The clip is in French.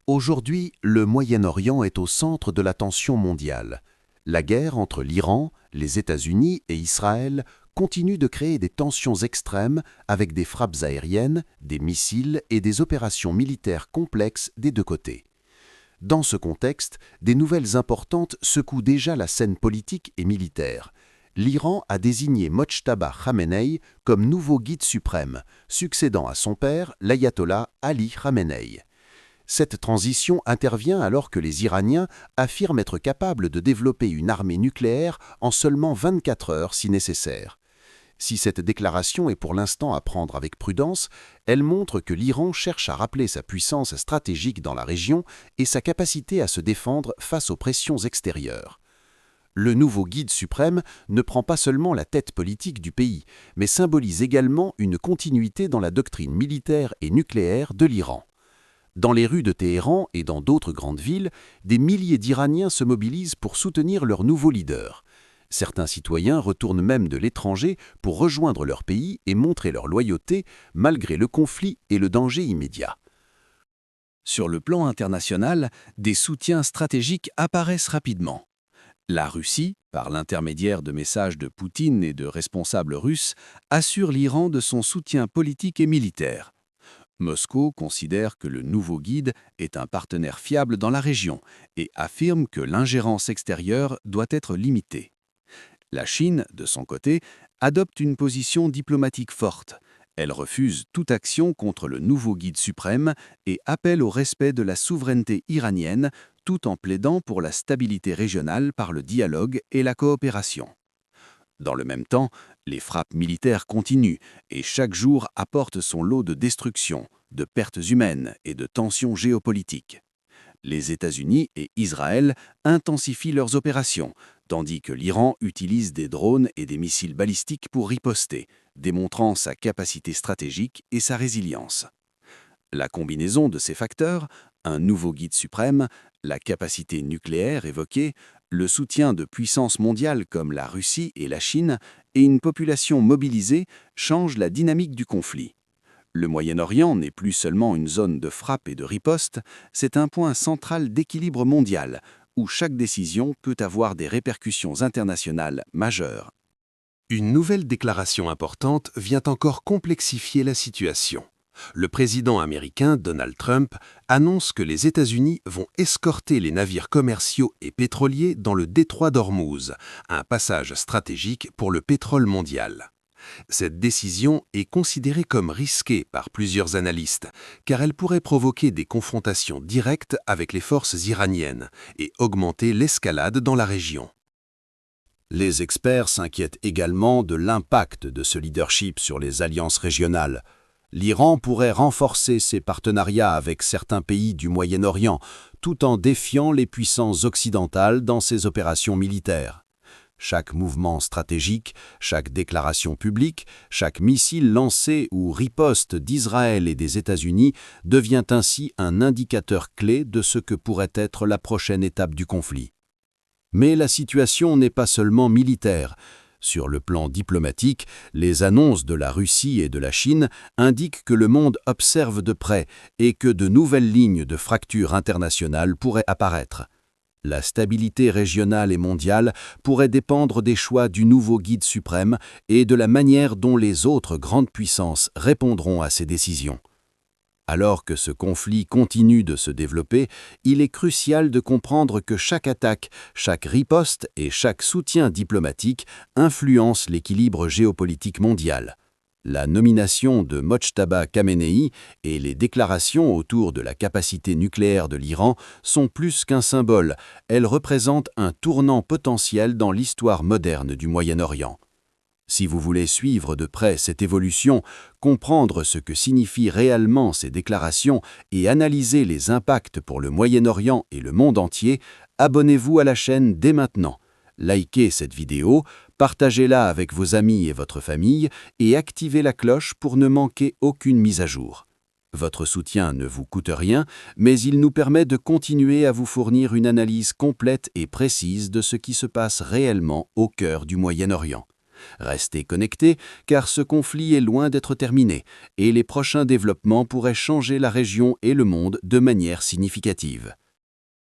Aujourd'hui, le Moyen-Orient est au centre de l'attention mondiale. La guerre entre l'Iran, les États-Unis et Israël continue de créer des tensions extrêmes avec des frappes aériennes, des missiles et des opérations militaires complexes des deux côtés. Dans ce contexte, des nouvelles importantes secouent déjà la scène politique et militaire. L'Iran a désigné Mojtaba Khamenei comme nouveau guide suprême, succédant à son père, l'ayatollah Ali Khamenei. Cette transition intervient alors que les Iraniens affirment être capables de développer une armée nucléaire en seulement 24 heures si nécessaire. Si cette déclaration est pour l'instant à prendre avec prudence, elle montre que l'Iran cherche à rappeler sa puissance stratégique dans la région et sa capacité à se défendre face aux pressions extérieures. Le nouveau guide suprême ne prend pas seulement la tête politique du pays, mais symbolise également une continuité dans la doctrine militaire et nucléaire de l'Iran. Dans les rues de Téhéran et dans d'autres grandes villes, des milliers d'Iraniens se mobilisent pour soutenir leur nouveau leader. Certains citoyens retournent même de l'étranger pour rejoindre leur pays et montrer leur loyauté malgré le conflit et le danger immédiat. Sur le plan international, des soutiens stratégiques apparaissent rapidement. La Russie, par l'intermédiaire de messages de Poutine et de responsables russes, assure l'Iran de son soutien politique et militaire. Moscou considère que le nouveau guide est un partenaire fiable dans la région et affirme que l'ingérence extérieure doit être limitée. La Chine, de son côté, adopte une position diplomatique forte. Elle refuse toute action contre le nouveau guide suprême et appelle au respect de la souveraineté iranienne tout en plaidant pour la stabilité régionale par le dialogue et la coopération. Dans le même temps, les frappes militaires continuent et chaque jour apporte son lot de destruction, de pertes humaines et de tensions géopolitiques. Les États-Unis et Israël intensifient leurs opérations, tandis que l'Iran utilise des drones et des missiles balistiques pour riposter, démontrant sa capacité stratégique et sa résilience. La combinaison de ces facteurs, un nouveau guide suprême, la capacité nucléaire évoquée, le soutien de puissances mondiales comme la Russie et la Chine et une population mobilisée changent la dynamique du conflit. Le Moyen-Orient n'est plus seulement une zone de frappe et de riposte, c'est un point central d'équilibre mondial, où chaque décision peut avoir des répercussions internationales majeures. Une nouvelle déclaration importante vient encore complexifier la situation. Le président américain Donald Trump annonce que les États-Unis vont escorter les navires commerciaux et pétroliers dans le détroit d'Ormuz, un passage stratégique pour le pétrole mondial. Cette décision est considérée comme risquée par plusieurs analystes, car elle pourrait provoquer des confrontations directes avec les forces iraniennes et augmenter l'escalade dans la région. Les experts s'inquiètent également de l'impact de ce leadership sur les alliances régionales. L'Iran pourrait renforcer ses partenariats avec certains pays du Moyen-Orient, tout en défiant les puissances occidentales dans ses opérations militaires. Chaque mouvement stratégique, chaque déclaration publique, chaque missile lancé ou riposte d'Israël et des États-Unis devient ainsi un indicateur clé de ce que pourrait être la prochaine étape du conflit. Mais la situation n'est pas seulement militaire. Sur le plan diplomatique, les annonces de la Russie et de la Chine indiquent que le monde observe de près et que de nouvelles lignes de fracture internationale pourraient apparaître. La stabilité régionale et mondiale pourrait dépendre des choix du nouveau guide suprême et de la manière dont les autres grandes puissances répondront à ces décisions. Alors que ce conflit continue de se développer, il est crucial de comprendre que chaque attaque, chaque riposte et chaque soutien diplomatique influence l'équilibre géopolitique mondial. La nomination de Mojtaba Khamenei et les déclarations autour de la capacité nucléaire de l'Iran sont plus qu'un symbole, elles représentent un tournant potentiel dans l'histoire moderne du Moyen-Orient. Si vous voulez suivre de près cette évolution, comprendre ce que signifient réellement ces déclarations et analyser les impacts pour le Moyen-Orient et le monde entier, abonnez-vous à la chaîne dès maintenant. Likez cette vidéo, partagez-la avec vos amis et votre famille et activez la cloche pour ne manquer aucune mise à jour. Votre soutien ne vous coûte rien, mais il nous permet de continuer à vous fournir une analyse complète et précise de ce qui se passe réellement au cœur du Moyen-Orient. Restez connectés car ce conflit est loin d'être terminé et les prochains développements pourraient changer la région et le monde de manière significative.